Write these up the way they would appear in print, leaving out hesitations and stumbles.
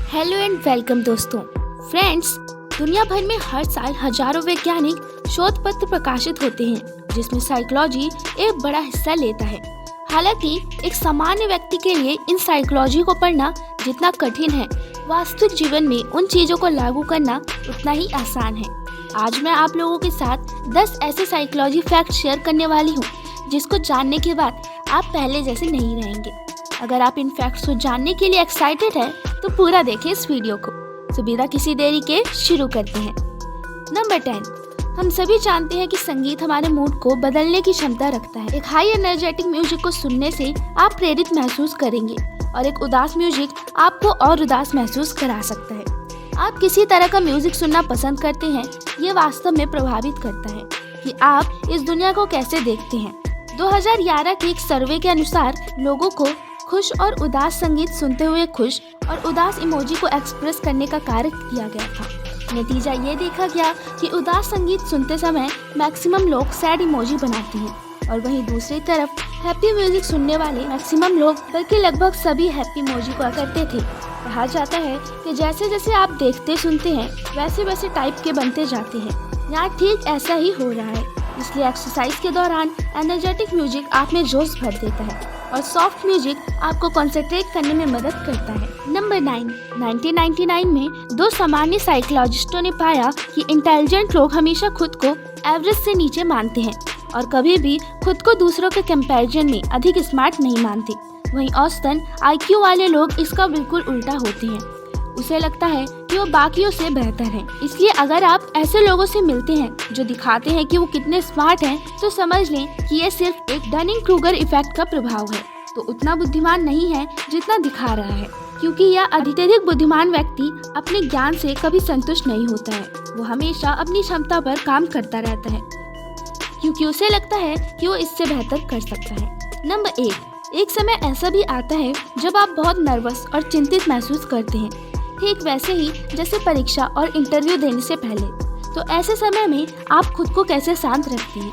Hello and welcome दोस्तों। Friends, दुनिया भर में हर साल हजारों वैज्ञानिक शोध पत्र प्रकाशित होते हैं जिसमें साइकोलॉजी एक बड़ा हिस्सा लेता है। हालांकि एक सामान्य व्यक्ति के लिए इन साइकोलॉजी को पढ़ना जितना कठिन है, वास्तविक जीवन में उन चीजों को लागू करना उतना ही आसान है। आज मैं आप लोगों के साथ 10 ऐसे साइकोलॉजी फैक्ट शेयर करने वाली हूँ जिसको जानने के बाद आप पहले जैसे नहीं रहेंगे। अगर आप इन फैक्ट्स को जानने के लिए एक्साइटेड है तो पूरा देखें इस वीडियो को। तो बिना किसी देरी के शुरू करते हैं। नंबर 10, हम सभी जानते हैं कि संगीत हमारे मूड को बदलने की क्षमता रखता है। एक हाई एनर्जेटिक म्यूजिक को सुनने से आप प्रेरित महसूस करेंगे और एक उदास म्यूजिक आपको और उदास महसूस करा सकता है। आप किसी तरह का म्यूजिक सुनना पसंद करते हैं, ये वास्तव में प्रभावित करता है कि आप इस दुनिया को कैसे देखते हैं। 2011 के एक सर्वे के अनुसार लोगों को खुश और उदास संगीत सुनते हुए खुश और उदास इमोजी को एक्सप्रेस करने का कार्य किया गया था। नतीजा ये देखा गया कि उदास संगीत सुनते समय मैक्सिमम लोग सैड इमोजी बनाते हैं और वहीं दूसरी तरफ हैप्पी म्यूजिक सुनने वाले मैक्सिमम लोग बल्कि लगभग सभी हैप्पी इमोजी को करते थे। कहा जाता है कि जैसे जैसे आप देखते सुनते हैं वैसे वैसे टाइप के बनते जाते हैं। यहाँ ठीक ऐसा ही हो रहा है। इसलिए एक्सरसाइज के दौरान एनर्जेटिक म्यूजिक आप में जोश भर देता है और सॉफ्ट म्यूजिक आपको कंसंट्रेट करने में मदद करता है। नंबर 9, 1999 में 2 सामान्य साइकोलॉजिस्टों ने पाया कि इंटेलिजेंट लोग हमेशा खुद को एवरेज से नीचे मानते हैं और कभी भी खुद को दूसरों के कंपैरिजन में अधिक स्मार्ट नहीं मानते। वहीं औसतन IQ वाले लोग इसका बिल्कुल उल्टा होते हैं। उसे लगता है कि वो बाकियों से बेहतर है। इसलिए अगर आप ऐसे लोगों से मिलते हैं जो दिखाते हैं कि वो कितने स्मार्ट हैं, तो समझ लें कि ये सिर्फ एक डनिंग-क्रूगर इफेक्ट का प्रभाव है। तो उतना बुद्धिमान नहीं है जितना दिखा रहा है, क्योंकि यह अत्यधिक बुद्धिमान व्यक्ति अपने ज्ञान से कभी संतुष्ट नहीं होता है। वो हमेशा अपनी क्षमता पर काम करता रहता है क्योंकि उसे लगता है कि वो इससे बेहतर कर सकता है। नंबर 1, एक समय ऐसा भी आता है जब आप बहुत नर्वस और चिंतित महसूस करते हैं, ठीक वैसे ही जैसे परीक्षा और इंटरव्यू देने से पहले। तो ऐसे समय में आप खुद को कैसे शांत रखते हैं?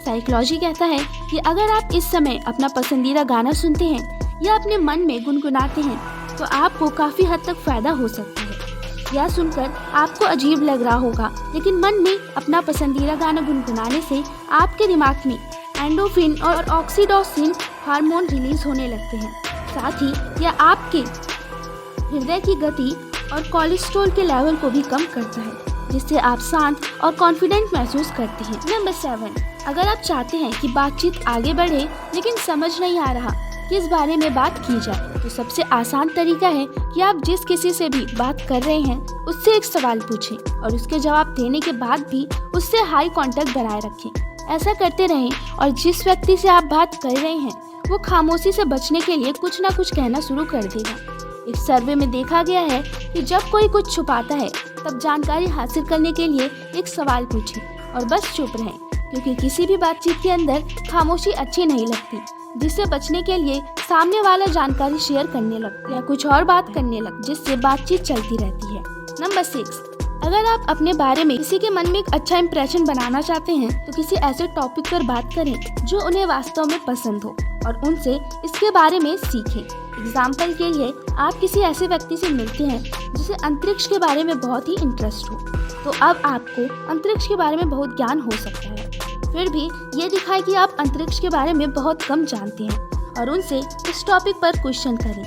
साइकोलॉजी कहता है कि अगर आप इस समय अपना पसंदीदा गाना सुनते हैं या अपने मन में गुनगुनाते हैं तो आपको काफी हद तक फायदा हो सकता है। यह सुनकर आपको अजीब लग रहा होगा, लेकिन मन में अपना पसंदीदा गाना गुनगुनाने से आपके दिमाग में एंडोर्फिन और ऑक्सीटोसिन हार्मोन रिलीज होने लगते हैं। साथ ही यह आपके हृदय की गति और कोलेस्ट्रॉल के लेवल को भी कम करता है, जिससे आप शांत और कॉन्फिडेंट महसूस करते हैं। नंबर 7, अगर आप चाहते हैं कि बातचीत आगे बढ़े लेकिन समझ नहीं आ रहा किस बारे में बात की जाए, तो सबसे आसान तरीका है कि आप जिस किसी से भी बात कर रहे हैं उससे एक सवाल पूछें और उसके जवाब देने के बाद भी उससे हाई कांटेक्ट बनाए रखें। ऐसा करते रहें और जिस व्यक्ति से आप बात कर रहे हैं वो खामोशी से बचने के लिए कुछ ना कुछ कहना शुरू कर देगा। एक सर्वे में देखा गया है कि जब कोई कुछ छुपाता है तब जानकारी हासिल करने के लिए एक सवाल पूछें और बस चुप रहें, क्योंकि किसी भी बातचीत के अंदर खामोशी अच्छी नहीं लगती, जिससे बचने के लिए सामने वाला जानकारी शेयर करने लगता या कुछ और बात करने लगता, जिससे बातचीत चलती रहती है। नंबर 6, अगर आप अपने बारे में किसी के मन में एक अच्छा इंप्रेशन बनाना चाहते हैं तो किसी ऐसे टॉपिक पर बात करें जो उन्हें वास्तव में पसंद हो और उनसे इसके बारे में सीखें। एग्जाम्पल के लिए, आप किसी ऐसे व्यक्ति से मिलते हैं जिसे अंतरिक्ष के बारे में बहुत ही इंटरेस्ट हो, तो अब आपको अंतरिक्ष के बारे में बहुत ज्ञान हो सकता है। फिर भी ये दिखाए कि आप अंतरिक्ष के बारे में बहुत कम जानते हैं और उनसे इस टॉपिक पर क्वेश्चन करें,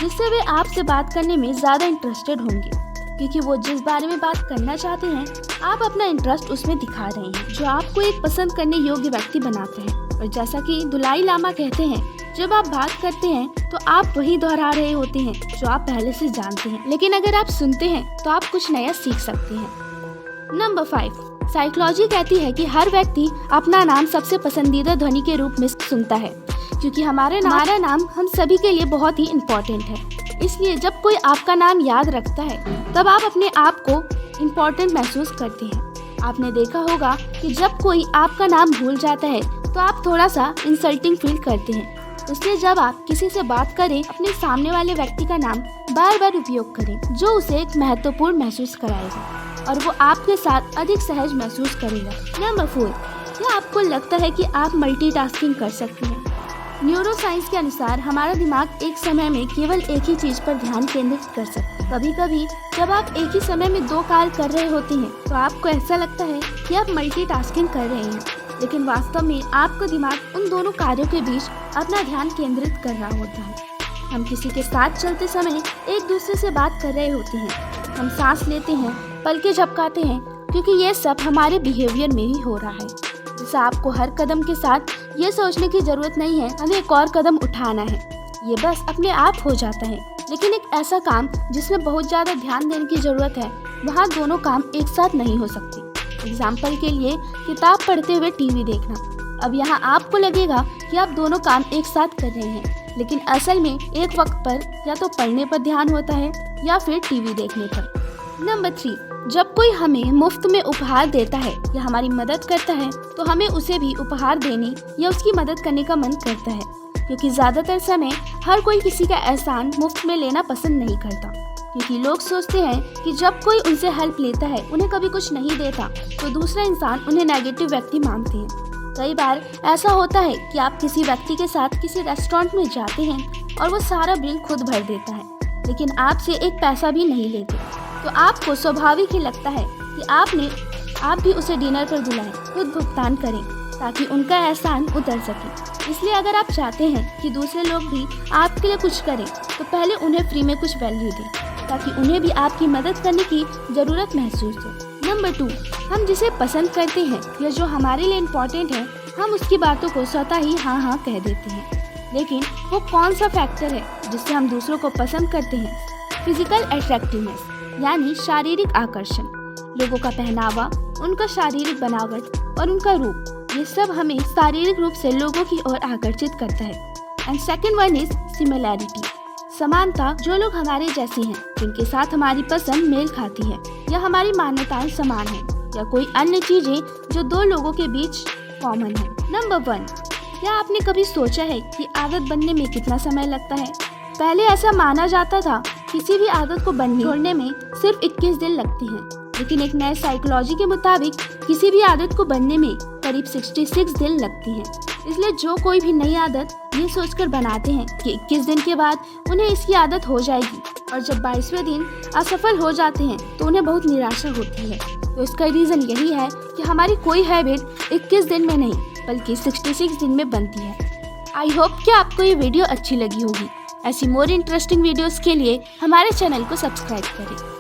जिससे वे आपसे बात करने में ज़्यादा इंटरेस्टेड होंगे, क्योंकि वो जिस बारे में बात करना चाहते हैं आप अपना इंटरेस्ट उसमें दिखा रहे हैं, जो आपको एक पसंद करने योग्य व्यक्ति बनाता है। और जैसा कि दलाई लामा कहते हैं, जब आप बात करते हैं तो आप वही दोहरा रहे होते हैं जो आप पहले से जानते हैं, लेकिन अगर आप सुनते हैं तो आप कुछ नया सीख सकते हैं। नंबर 5, साइकोलॉजी कहती है कि हर व्यक्ति अपना नाम सबसे पसंदीदा ध्वनि के रूप में सुनता है, क्योंकि हमारा नाम हम सभी के लिए बहुत ही इम्पोर्टेंट है। इसलिए जब कोई आपका नाम याद रखता है तब आप अपने आप को इम्पोर्टेंट महसूस करते हैं। आपने देखा होगा कि जब कोई आपका नाम भूल जाता है तो आप थोड़ा सा इंसल्टिंग फील करते हैं। इसलिए जब आप किसी से बात करें, अपने सामने वाले व्यक्ति का नाम बार बार उपयोग करें, जो उसे एक महत्वपूर्ण महसूस कराएगा और वो आपके साथ अधिक सहज महसूस करेगा। नंबर 4, क्या आपको लगता है कि आप मल्टीटास्किंग कर सकते हैं? न्यूरोसाइंस के अनुसार हमारा दिमाग एक समय में केवल एक ही चीज पर ध्यान केंद्रित कर सकता है। कभी कभी जब आप एक ही समय में 2 कार्य कर रहे होते हैं तो आपको ऐसा लगता है कि आप मल्टीटास्किंग कर रहे हैं, लेकिन वास्तव में आपका दिमाग उन दोनों कार्यों के बीच अपना ध्यान केंद्रित कर रहा होता है। हम किसी के साथ चलते समय एक दूसरे से बात कर रहे होते हैं, हम सांस लेते हैं, पलकें झपकाते हैं, क्योंकि ये सब हमारे बिहेवियर में ही हो रहा है। जैसे आपको हर कदम के साथ ये सोचने की जरूरत नहीं है हमें एक और कदम उठाना है, ये बस अपने आप हो जाता है। लेकिन एक ऐसा काम जिसमें बहुत ज़्यादा ध्यान देने की जरूरत है, वहाँ दोनों काम एक साथ नहीं हो सकते। एग्जाम्पल के लिए किताब पढ़ते हुए टीवी देखना। अब यहाँ आपको लगेगा कि आप दोनों काम एक साथ कर रहे हैं, लेकिन असल में एक वक्त पर या तो पढ़ने पर ध्यान होता है या फिर टीवी देखने पर। नंबर 3, जब कोई हमें मुफ्त में उपहार देता है या हमारी मदद करता है तो हमें उसे भी उपहार देने या उसकी मदद करने का मन करता है, क्योंकि ज़्यादातर समय हर कोई किसी का एहसान मुफ्त में लेना पसंद नहीं करता, क्योंकि लोग सोचते हैं कि जब कोई उनसे हेल्प लेता है, उन्हें कभी कुछ नहीं देता, तो दूसरा इंसान उन्हें नेगेटिव व्यक्ति मानते हैं। कई बार ऐसा होता है कि आप किसी व्यक्ति के साथ किसी रेस्टोरेंट में जाते हैं और वो सारा बिल खुद भर देता है, लेकिन आपसे एक पैसा भी नहीं लेते, तो आपको स्वाभाविक ही लगता है कि आप भी उसे डिनर पर बुलाएं, खुद भुगतान करें ताकि उनका एहसान उतर सके। इसलिए अगर आप चाहते हैं कि दूसरे लोग भी आपके लिए कुछ करें तो पहले उन्हें फ्री में कुछ वैल्यू दें, ताकि उन्हें भी आपकी मदद करने की ज़रूरत महसूस हो। नंबर 2, हम जिसे पसंद करते हैं या जो हमारे लिए इम्पोर्टेंट है, हम उसकी बातों को स्वतः ही हाँ कह देते हैं। लेकिन वो कौन सा फैक्टर है जिससे हम दूसरों को पसंद करते हैं? फिजिकल अट्रैक्टिवनेस यानी शारीरिक आकर्षण। लोगों का पहनावा, उनका शारीरिक बनावट और उनका रूप, ये सब हमें शारीरिक रूप से लोगों की ओर आकर्षित करता है। And second one is similarity, समानता। जो लोग हमारे जैसे हैं, जिनके साथ हमारी पसंद मेल खाती है या हमारी मान्यताएं समान हैं, या कोई अन्य चीजें जो 2 लोगों के बीच कॉमन है। नंबर 1, क्या आपने कभी सोचा है कि आदत बनने में कितना समय लगता है? पहले ऐसा माना जाता था किसी भी आदत को छोड़ने में सिर्फ 21 दिन लगते हैं, लेकिन एक नए साइकोलॉजी के मुताबिक किसी भी आदत को बनने में करीब 66 दिन लगती हैं। इसलिए जो कोई भी नई आदत ये सोचकर बनाते हैं कि 21 दिन के बाद उन्हें इसकी आदत हो जाएगी, और जब 22वें दिन असफल हो जाते हैं तो उन्हें बहुत निराशा होती है। तो इसका रीज़न यही है कि हमारी कोई हैबिट 21 दिन में नहीं बल्कि 66 दिन में बनती है। आई होप कि आपको ये वीडियो अच्छी लगी होगी। ऐसी मोर इंटरेस्टिंग वीडियोस के लिए हमारे चैनल को सब्सक्राइब करें।